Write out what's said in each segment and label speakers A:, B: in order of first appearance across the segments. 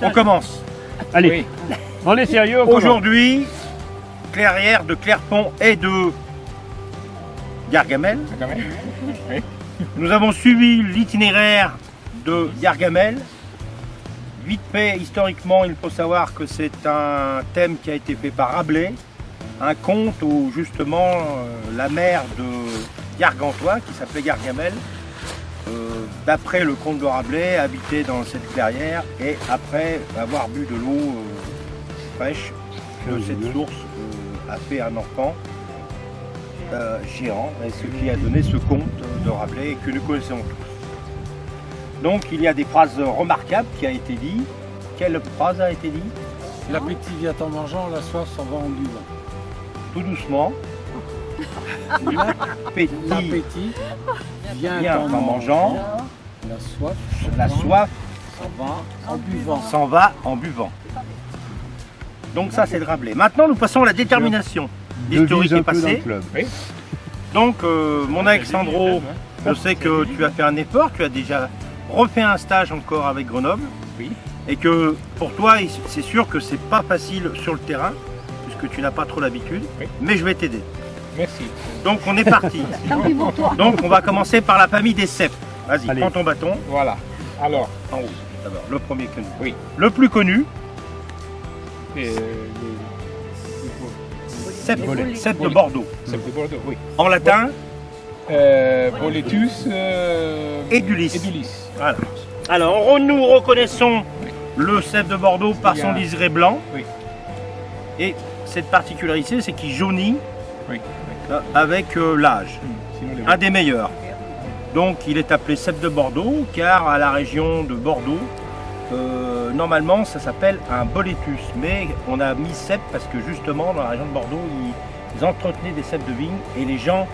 A: On commence.
B: Allez, on est sérieux.
A: Aujourd'hui, clairière de Clairepont et de Gargamel.
C: Oui.
A: Nous avons suivi l'itinéraire de Gargamel. Vite fait, historiquement, il faut savoir que c'est un thème qui a été fait par Rabelais, un conte où justement la mère de Gargantua, qui s'appelait Gargamel, d'après le conte de Rabelais, habitait dans cette clairière et après avoir bu de l'eau fraîche de cette source, a fait un enfant géant, et ce qui a donné ce conte de Rabelais que nous connaissons tous. Donc il y a des phrases remarquables qui a été dit. Quelle phrase a été dit?
D: L'appétit vient en mangeant, la soif s'en va en buvant.
A: Tout doucement. L'appétit
D: vient
A: en mangeant.
D: La soif
A: s'en va en buvant. Donc ça c'est de Rabelais. Maintenant nous passons à la détermination. L'historique est passé.
C: Oui.
A: Donc mon Alexandro, je sais que tu as fait un effort, tu as déjà refait un stage encore avec Grenoble.
C: Oui.
A: Et que pour toi c'est sûr que c'est pas facile sur le terrain, puisque tu n'as pas trop l'habitude,
C: oui.
A: Mais je vais t'aider.
C: Merci.
A: Donc on est parti. Donc on va commencer par la famille des cèpes. Vas-y, prends ton bâton.
C: Voilà. Alors,
A: en haut, d'abord, le premier connu.
C: Oui.
A: Le plus connu. Cèpe de Bordeaux.
C: Cèpe de Bordeaux, oui.
A: En latin
C: Boletus
A: Edulis.
C: Voilà.
A: Alors nous reconnaissons le cèpe de Bordeaux par son liseré blanc.
C: Oui.
A: Et cette particularité, c'est qu'il jaunit,
C: oui.
A: Avec l'âge. Un des meilleurs. Donc il est appelé cèpe de Bordeaux car à la région de Bordeaux, normalement ça s'appelle un boletus. Mais on a mis cèpe parce que justement dans la région de Bordeaux, ils entretenaient des cèpes de vigne et les gens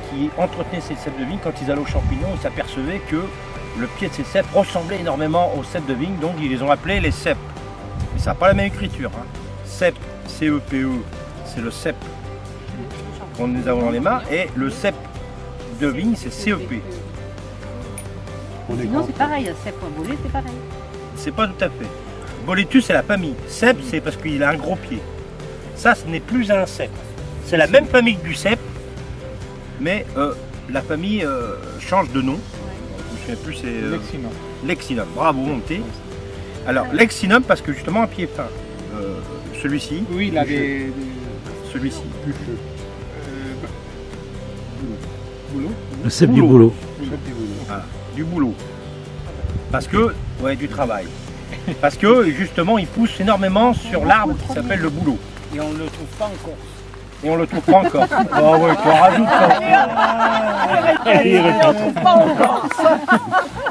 A: qui entretenaient ces cèpes de vigne, quand ils allaient aux champignons, ils s'apercevaient que le pied de ces cèpes ressemblait énormément aux cèpes de vigne, donc ils les ont appelés les cèpes. Mais ça n'a pas la même écriture. Hein. Cèpe, C-E-P-E, c'est le cèpe qu'on nous avons dans les mains, et le cèpe de vigne, c'est C-E-P.
E: Sinon c'est pareil, cèpe ou un bolet, c'est pareil.
A: C'est pas tout à fait. Boletus, c'est la famille. Cèpe, c'est parce qu'il a un gros pied. Ça, ce n'est plus un cèpe. C'est la même famille que du cèpe, mais la famille change de nom. Je ne sais plus, c'est
C: Lexinum.
A: Lexinum. Bravo, monté. Alors, Lexinum, parce que justement, un pied fin. Celui-ci.
C: Oui, il a des...
A: Celui-ci.
C: Boulot.
B: Le cèpe du boulot.
A: Voilà, du boulot. Parce que, ouais, du travail. Parce que, justement, il pousse énormément sur l'arbre qui s'appelle le bouleau.
D: Et on ne le trouve pas en Corse.
A: Et on le trouve pas encore. Oh ouais, tu en rajoutes ça.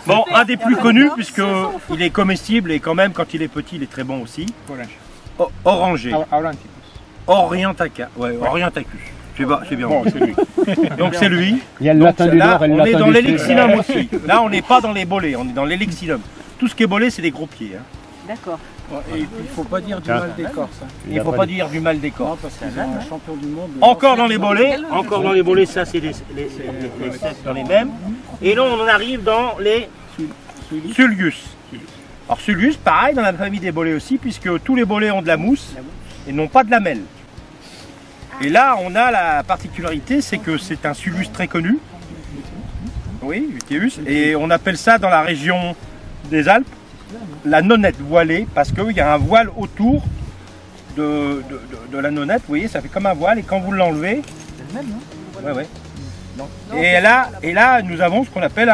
A: Bon, un des plus connus, puisqu'il est comestible et quand même, quand il est petit, il est très bon aussi.
C: Orange.
A: Orangé.
C: Auranticus.
A: Orientacus. Ouais, Orientacus. C'est bien.
C: Bon, c'est lui.
A: Donc c'est lui.
B: Il y a le latin du Nord et le
A: on est
B: latin
A: dans
B: du Sud.
A: l'Elixinum aussi. Là, on n'est pas dans les bolets, on est dans l'Elixinum. Tout ce qui est bolé, c'est des gros pieds. Hein.
E: D'accord.
D: Et il ne faut pas dire du mal des Corses. Hein.
A: Il ne faut pas dire du mal des corps.
D: Non, parce qu'ils ont un champion du monde.
A: Encore dans les bolets, ça c'est les cèpes dans les mêmes. Et là on en arrive dans les Sulgus. Alors Sulgus, pareil dans la famille des bolets aussi, puisque tous les bolets ont de la mousse et non pas de lamelles. Et là on a la particularité, c'est que c'est un Sulgus très connu. Oui, Luteus. Et on appelle ça dans la région des Alpes la nonnette voilée, parce qu'il y a un voile autour de la nonnette, vous voyez, ça fait comme un voile, et quand vous l'enlevez, c'est le même, non? Ouais. Et là, nous avons ce qu'on appelle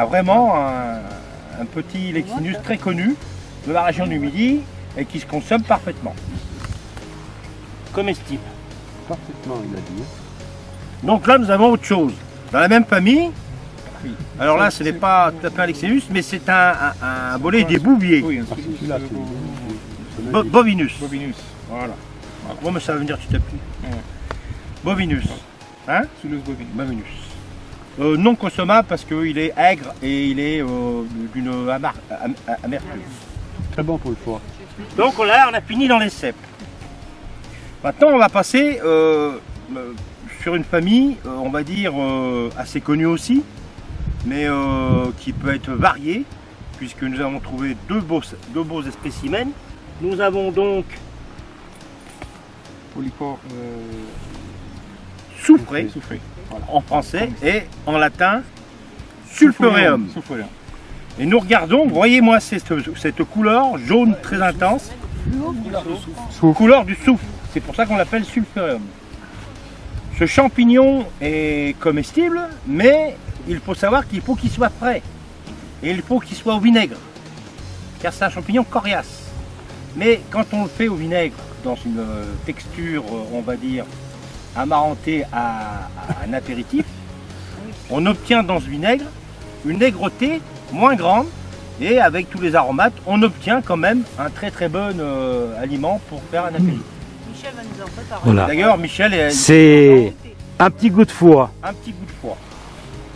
A: vraiment un petit Lexinus très connu de la région du Midi, et qui se consomme parfaitement. Comestible.
B: Parfaitement, il a dit.
A: Donc là, nous avons autre chose. Dans la même famille, alors là, ce n'est pas tout à fait un Lexinus, mais c'est un bolet des bouviers.
C: Oui,
A: Bovinus.
C: Bovinus, voilà.
A: Bon, mais ça va venir petit à petit. Bovinus. Hein?
C: Sulus bovinus.
A: Bovinus. Non consommable parce qu'il est aigre et il est d'une amertume.
B: Très bon pour le foie.
A: Donc là, on a fini dans les cèpes. Maintenant, on va passer sur une famille, on va dire, assez connue aussi, mais qui peut être variée. puisque nous avons trouvé deux beaux spécimens. Nous avons donc
C: Polypore
A: soufré,
C: Voilà.
A: en français, et en latin sulfureum.
C: Sulfureum.
A: Et nous regardons, voyez-moi cette couleur jaune très intense, couleur du soufre. C'est pour ça qu'on l'appelle sulfureum. Ce champignon est comestible, mais il faut savoir qu'il faut qu'il soit frais. Et il faut qu'il soit au vinaigre, car c'est un champignon coriace. Mais quand on le fait au vinaigre, dans une texture, on va dire, amarrantée à un apéritif, on obtient dans ce vinaigre une aigreté moins grande, et avec tous les aromates, on obtient quand même un très très bon aliment pour faire un apéritif.
E: Michel va nous en préparer.
B: Voilà.
A: D'ailleurs, Michel,
B: C'est un petit goût de foie.
A: un petit goût de foie.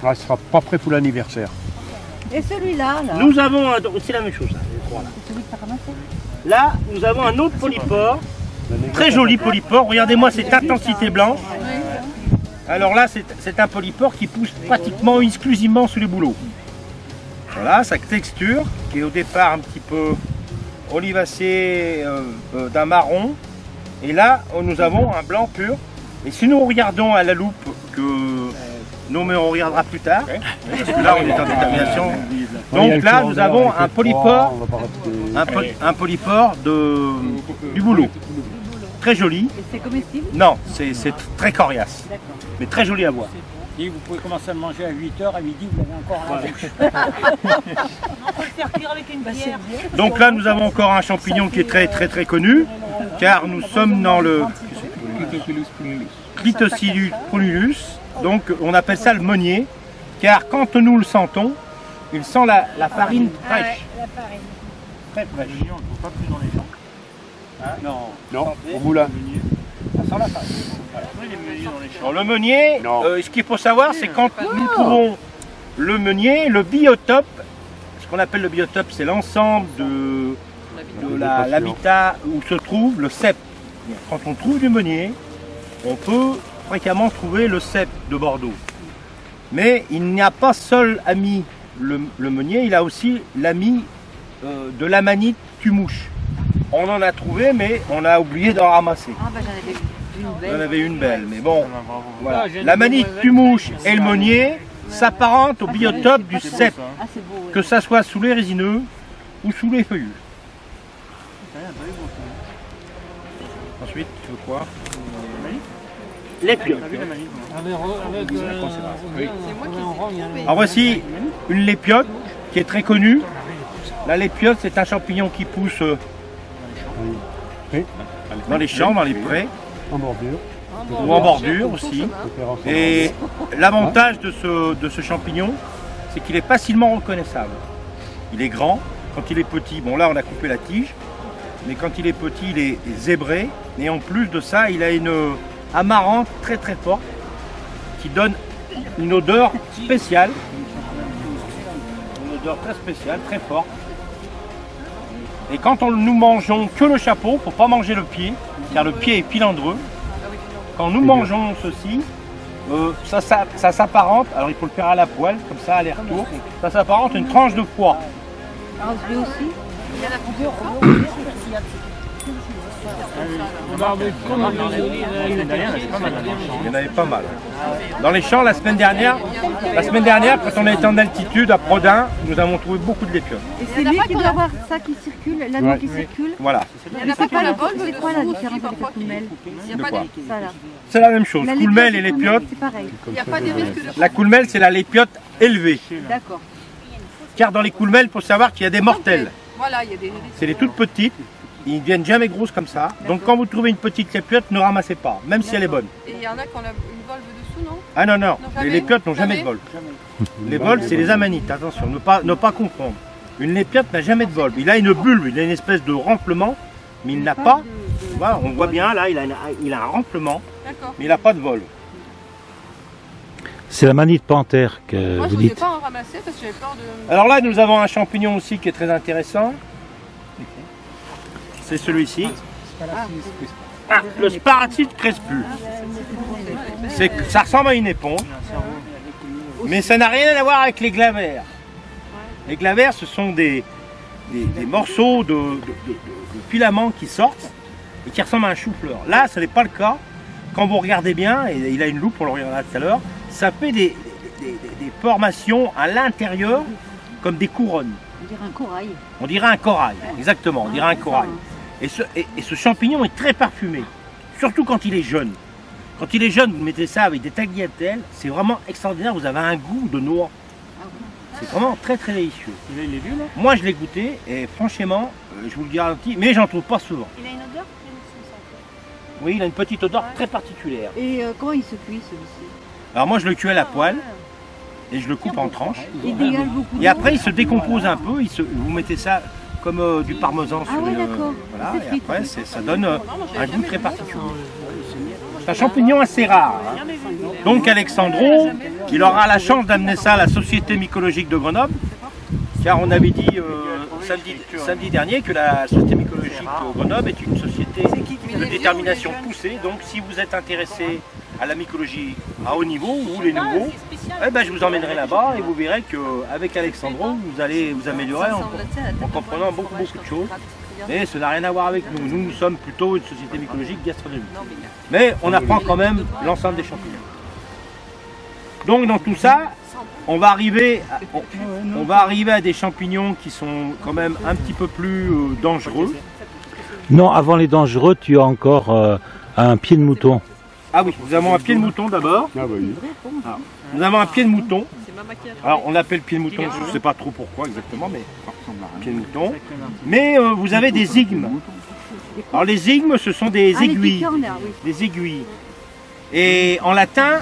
B: Ah, ce sera pas prêt pour l'anniversaire.
E: Et celui-là, là,
A: Nous avons c'est la même chose. Là, les trois, là.
E: c'est celui que tu as ramassé.
A: Là, nous avons un autre polypore, très joli polypore. Regardez-moi cette intensité blanche. Alors là, c'est un polypore qui pousse pratiquement exclusivement sous les bouleaux. Voilà, sa texture, qui est au départ un petit peu olivacée d'un marron. Et là, nous avons un blanc pur. Et si nous regardons à la loupe, mais on regardera plus tard, parce que là, on est en détermination. Donc là, nous avons un polypore, un polypore du bouleau. Très joli.
E: Et c'est comestible?
A: Non, c'est très coriace,
E: D'accord.
A: mais très joli à voir.
D: Et vous pouvez commencer à le manger à 8h, à midi, vous l'avez encore à la bouche.
E: On peut le faire cuire avec une bière.
A: Donc là, nous avons encore un champignon qui est très connu, car nous sommes dans le Clitocilus prunulus. Donc on appelle ça le meunier, car quand nous le sentons, il sent la farine fraîche.
E: La farine.
A: Très fraîche.
B: Non, au moulin.
A: Alors, le meunier,
B: Non.
A: ce qu'il faut savoir, c'est quand nous trouvons le meunier, le biotope, ce qu'on appelle le biotope, c'est l'ensemble de l'habitat où se trouve le cep. Quand on trouve du meunier, on peut fréquemment trouver le cep de Bordeaux. Mais il n'y a pas seul ami le meunier, il a aussi l'ami de l'amanite tumouche. On en a trouvé, mais on a oublié d'en ramasser.
E: Ah bah j'en avais une
A: On
E: belle.
A: en avait une belle, mais bon, voilà. L'amanite tumouche et le meunier s'apparentent au biotope du cep,
E: Ah c'est beau. Ouais.
A: que ça soit sous les résineux ou sous les feuillus. Ensuite, tu veux quoi? Les piottes. Alors voici une lépiote qui est très connue. La lépiote, c'est un champignon qui pousse dans les champs, dans les prés,
B: En bordure.
A: ou en bordure aussi. Et l'avantage de ce champignon, c'est qu'il est facilement reconnaissable. Il est grand. Quand il est petit, bon là on a coupé la tige, mais quand il est petit, il est zébré. Et en plus de ça, il a une amarante très forte qui donne une odeur spéciale. Une odeur très spéciale, très forte. Et quand nous mangeons que le chapeau, il ne faut pas manger le pied, car le pied est filandreux. Quand nous mangeons ceci, ça s'apparente, alors il faut le faire à la poêle, comme ça, aller-retour, ça s'apparente à une tranche de foie.
E: Ah, lui aussi.
A: Il y en avait pas mal. Dans les champs, la semaine dernière, quand on était en altitude à Prodin, nous avons trouvé beaucoup de lépiotes.
E: Et c'est lui qui doit avoir ça qui circule, l'anneau qui circule.
A: Voilà,
E: Mais c'est quoi la différence avec la coulmelle?
A: de quoi?
E: Ça là.
A: C'est la même chose,
E: La
A: coulmelle et
E: lépiote,
A: lépiote.
E: c'est pareil.
F: Il n'y a pas des risques de...
A: La coulmelle, c'est la lépiote élevée.
E: D'accord.
A: Car dans les coulmelles, il faut savoir qu'il y a des mortelles.
F: Voilà, il y a des risques.
A: C'est les toutes petites, ils ne deviennent jamais grosses comme ça. Donc quand vous trouvez une petite lépiote, ne ramassez pas, même si elle est bonne.
F: Et il y en a qui ont une volve dessous, non?
A: Ah non, non,
F: jamais.
A: les lépiotes n'ont jamais de vol. Les vols, c'est les amanites, attention, ne pas confondre. Une lépiote n'a jamais de vol. Il a une bulbe, il a une espèce de renflement, mais il n'a pas, voilà, on voit bien là, il a un renflement,
F: D'accord.
A: mais il n'a pas de vol.
B: C'est la manite panthère que
F: Moi, je
B: vous
F: ne voulais
B: dites.
F: pas en ramasser parce que j'avais peur de...
A: Alors là, nous avons un champignon aussi qui est très intéressant. C'est celui-ci. Ah, le Sparatite crespus. Ça ressemble à une éponge, mais ça n'a rien à voir avec les glavères. Les glavères, ce sont des morceaux de filaments qui sortent et qui ressemblent à un chou-fleur. Là, ce n'est pas le cas. Quand vous regardez bien, et il a une loupe, on le regardera tout à l'heure, ça fait des formations à l'intérieur comme des couronnes.
E: On dirait un corail.
A: On dirait un corail, exactement, on dirait un corail. Et ce champignon est très parfumé, surtout quand il est jeune. Quand il est jeune, vous mettez ça avec des tagliatelles, c'est vraiment extraordinaire, vous avez un goût de noix. C'est vraiment très très délicieux.
D: Il est vieux là.
A: Moi je l'ai goûté et franchement, je vous le garantis, mais j'en trouve pas souvent.
F: Il a une odeur?
A: Oui, il a une petite odeur très particulière.
E: Et comment il se cuit celui-ci?
A: Alors moi je le cuis à la poêle et je le coupe en tranches.
E: Il dégage beaucoup d'eau.
A: Et après il se décompose un peu, vous mettez ça comme du parmesan sur
E: ouais,
A: une...
E: d'accord.
A: Voilà,
E: C'est
A: et
E: frit.
A: après ça donne un goût très particulier. C'est un champignon assez rare. Hein. Donc Alexandro, il aura la chance d'amener ça à la Société mycologique de Grenoble, car on avait dit samedi dernier que la Société mycologique de Grenoble est une société de détermination poussée. Donc si vous êtes intéressé à la mycologie à haut niveau ou les nouveaux, eh ben, je vous emmènerai là-bas et vous verrez qu'avec Alexandro, vous allez vous améliorer en comprenant beaucoup de choses. Mais ça n'a rien à voir avec nous. Nous sommes plutôt une société mycologique gastronomique. Mais on apprend quand même l'ensemble des champignons. Donc dans tout ça, on va arriver à des champignons qui sont quand même un petit peu plus dangereux.
B: Non, avant les dangereux, tu as encore un pied de mouton.
A: Ah oui, nous avons un pied de mouton d'abord.
B: Ah oui.
A: Alors, nous avons un pied de mouton.
F: C'est Mama qui a trouvé.
A: Alors on l'appelle pied de mouton, je ne sais pas trop pourquoi exactement, mais pied de mouton. Mais vous avez des igmes. Alors les igmes, ce sont des
E: Ah, les
A: aiguilles.
E: piquants, là, oui.
A: Des aiguilles. Et en latin,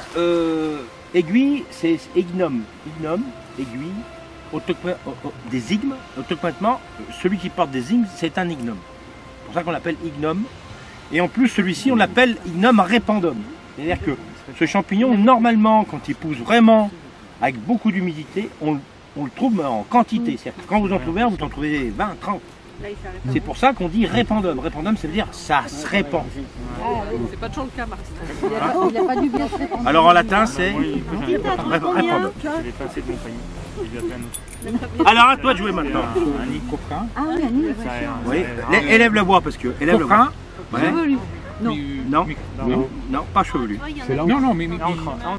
A: aiguille, c'est ignum. Ignum, aiguille. Des igmes, automatiquement, celui qui porte des igmes, c'est un ignum. C'est pour ça qu'on l'appelle ignum. Et en plus, celui-ci, on l'appelle ignum rependum. C'est-à-dire que ce champignon, normalement, quand il pousse vraiment avec beaucoup d'humidité, on le trouve en quantité. C'est-à-dire que quand vous en trouvez un, vous en trouvez 20, 30. C'est pour ça qu'on dit répandum. Répandum, ça veut dire ça se répand.
F: C'est pas toujours le cas, Marc.
E: Il n'a pas dû bien se répandre.
A: Alors en latin, c'est répandum. Alors à toi de jouer maintenant.
C: Un nid coquin.
E: Ah oui, un nid, ouais.
A: Oui, élève le bois parce que. Élève le bois.
C: Coquin.
A: Ouais.
E: Chevelu. Non.
A: Non, non, pas chevelu.
C: Non, mais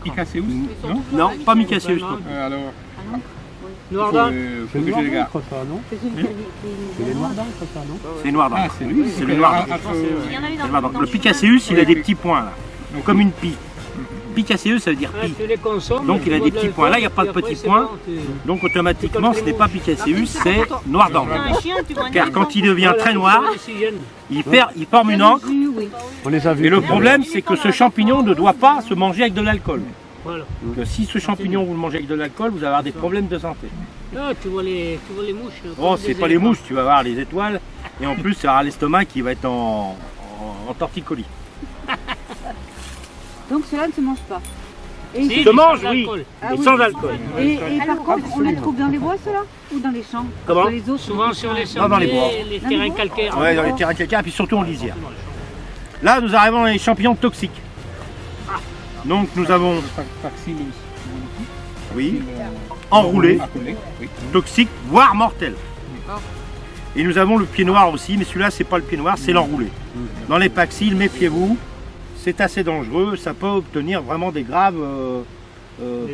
C: Picaceus, non?
A: Non, pas Micaceus.
C: Alors,
D: Noir d'Inde.
C: faut que je regarde.
E: C'est celui qui a
B: C'est les noirs d'Inde, ça, non?
A: C'est noir
C: Ah,
A: d'Inde.
C: c'est lui.
A: C'est le noir d'Inde. C'est le noir d'Inde. Le Picaceus, il a des petits points là, comme une pie. Picaceus, ça veut dire pie.
D: Tu les consommes.
A: Donc il a des petits points. Là, il n'y a pas de petits points. Donc automatiquement, ce n'est pas Picaceus, c'est noir d'Inde. Car quand il devient très noir, il forme une encre.
E: oui.
B: On les a vus.
A: Et le problème, c'est que ce champignon ne doit pas se manger avec de l'alcool.
D: Voilà.
A: Donc, si ce champignon, vous le mangez avec de l'alcool, vous allez avoir des problèmes de santé.
D: Non, tu vois les mouches.
A: Oh, c'est pas les mouches, tu vas voir les étoiles. Et en plus, il y aura l'estomac qui va être en torticolis.
E: Donc cela ne se mange pas. Et,
A: Il se mange, oui,
E: Ah
A: mais
E: oui.
A: sans alcool.
E: et par contre, on les trouve dans les bois, ceux-là? Ou dans les champs?
A: Comment
E: Dans les autres,
D: Souvent sur les
A: Non, dans les bois.
D: sentiers, les terrains calcaires.
A: Ouais, dans les terrains calcaires, et puis surtout en lisière. Là, nous arrivons dans les champignons toxiques. Donc, nous avons,
C: Faxilus.
A: oui, enroulés,
C: Oui.
A: toxiques, voire mortels. Et nous avons le pied noir aussi, mais celui-là, c'est pas le pied noir, c'est l'enroulé. Dans les paxilles, méfiez-vous, c'est assez dangereux, ça peut obtenir vraiment des graves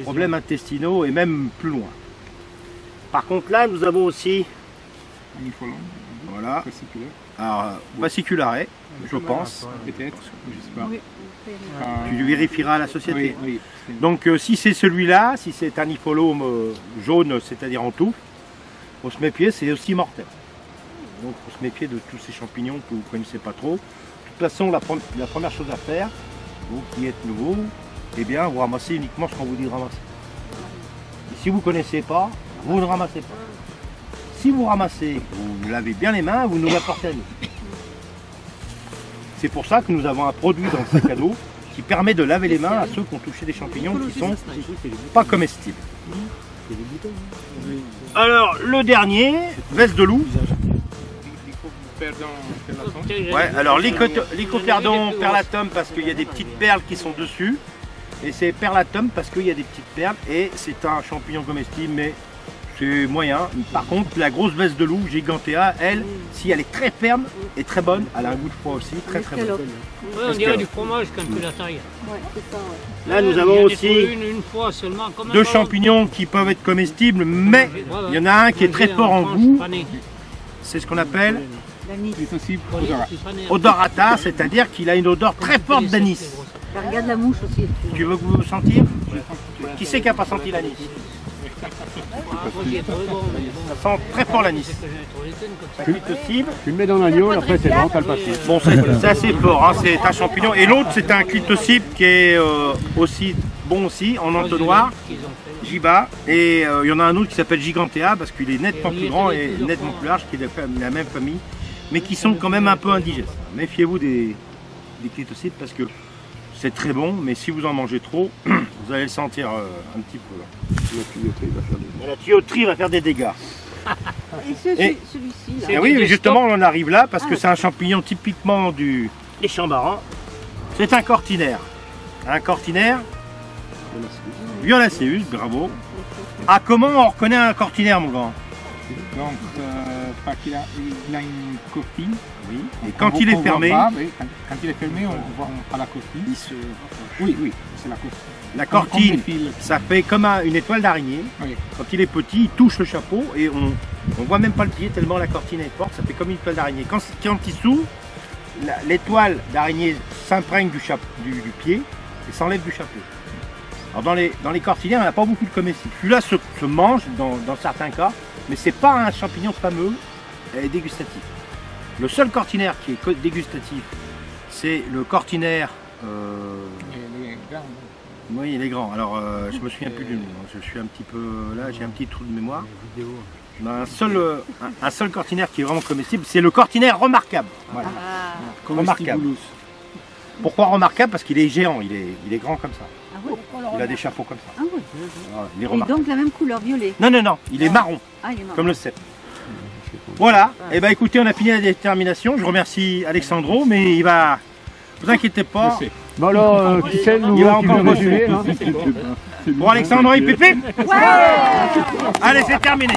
A: problèmes intestinaux et même plus loin. Par contre, là, nous avons aussi,
C: Nifolon.
A: voilà,
C: Fasciculaire.
A: alors, fasciculare, je pense.
C: Peut-être, je sais pas.
E: Oui.
A: Tu vérifieras à la société.
C: Oui.
A: Donc si c'est celui-là, si c'est un nipholome jaune, c'est-à-dire en touffe, faut se méfier, c'est aussi mortel. Donc il faut se méfier de tous ces champignons que vous ne connaissez pas trop. De toute façon, la première chose à faire, vous qui êtes nouveau, eh bien vous ramassez uniquement ce qu'on vous dit de ramasser. Et si vous ne connaissez pas, vous ne ramassez pas. Si vous ramassez, vous lavez bien les mains, vous nous l'apportez à nous. C'est pour ça que nous avons un produit dans le sac à dos qui permet de laver les mains à ceux qui ont touché des champignons qui sont pas comestibles. Alors le dernier, veste de loup. Ouais, alors lycoperdon perlatum parce qu'il y a des petites perles qui sont dessus. Et c'est perlatum parce qu'il y a des petites perles. Et c'est un champignon comestible, mais c'est moyen. Par contre, la grosse baisse de loup, Gigantea, elle, si elle est très ferme et très bonne, elle a un goût de froid aussi, très très bon.
D: Ouais, on dirait du fromage quand tu la tailles.
E: Ouais, c'est ça, ouais.
A: Là, nous
D: Il y
A: avons
D: en a
A: aussi
D: une fois seulement. Comme un
A: deux
D: ballon.
A: champignons qui peuvent être comestibles, mais il y en a un qui est très fort en goût. C'est ce qu'on appelle
E: L'anis.
C: C'est aussi odorat.
A: odorata, c'est-à-dire qu'il a une odeur très forte d'anis.
E: Bah, regarde la mouche aussi.
A: Tu veux vous sentir? Qui c'est qui n'a pas senti l'anis? Ça sent très fort l'anis. Clitocybe.
G: Tu le mets dans l'agneau, après c'est bon, t'as le passé.
A: Bon, c'est assez fort, hein, c'est un champignon. Et l'autre, c'est un clitocybe qui est aussi bon aussi, en entonnoir, Giba. Et il y en a un autre qui s'appelle Gigantea, parce qu'il est nettement plus grand et nettement plus large, qui est de la même famille, mais qui sont quand même un peu indigestes. Méfiez-vous des clitocybes, parce que c'est très bon, mais si vous en mangez trop, vous allez le sentir un petit peu. La tuyauterie va faire des dégâts.
E: Et celui-ci, là.
A: Et oui, justement, on en arrive là parce que c'est un champignon typiquement des Champs-Barans. C'est un cortinaire. Un cortinaire Violaceus, bravo. Ah, comment on reconnaît un cortinaire, mon grand?
C: Donc, parce qu'il a une coquille.
A: Oui. Et quand il est fermé,
C: quand il est fermé, on voit la coquille. Oui, c'est la coquille.
A: la cortine,
C: On défile.
A: ça fait comme une étoile d'araignée.
C: Oui.
A: Quand il est petit, il touche le chapeau et on voit même pas le pied tellement la cortine est forte, ça fait comme une étoile d'araignée. Quand il s'ouvre, l'étoile d'araignée s'imprègne du pied et s'enlève du chapeau. Alors dans les cortinaires, on n'a pas beaucoup de comestibles. Celui-là se mange dans certains cas, mais c'est pas un champignon fameux et dégustatif. Le seul cortinaire qui est dégustatif, c'est le cortinaire. Oui, il est grand. Alors, je me souviens plus du nom. Je suis un petit peu là, j'ai un petit trou de mémoire. On a un seul cortinaire qui est vraiment comestible, c'est le cortinaire remarquable. Voilà. Remarquable. Pourquoi remarquable? Parce qu'il est géant, il est grand comme ça.
E: Ah ouais.
A: Il a des chapeaux comme ça.
E: Ah ouais.
A: Voilà, il est
E: Et
A: remarquable.
E: donc la même couleur, violet.
A: Non, il est marron,
E: Ah, il est marron.
A: comme le cèpe. Voilà, et ben écoutez, on a fini la détermination. Je remercie Alexandro, mais il va. Vous inquiétez pas.
G: Bon alors, qui c'est le
A: Il va
G: nouveau qui
A: encore
G: veut
A: bosser.
G: résumer là?
A: Pour Alexandro, il pipi. Allez, c'est terminé.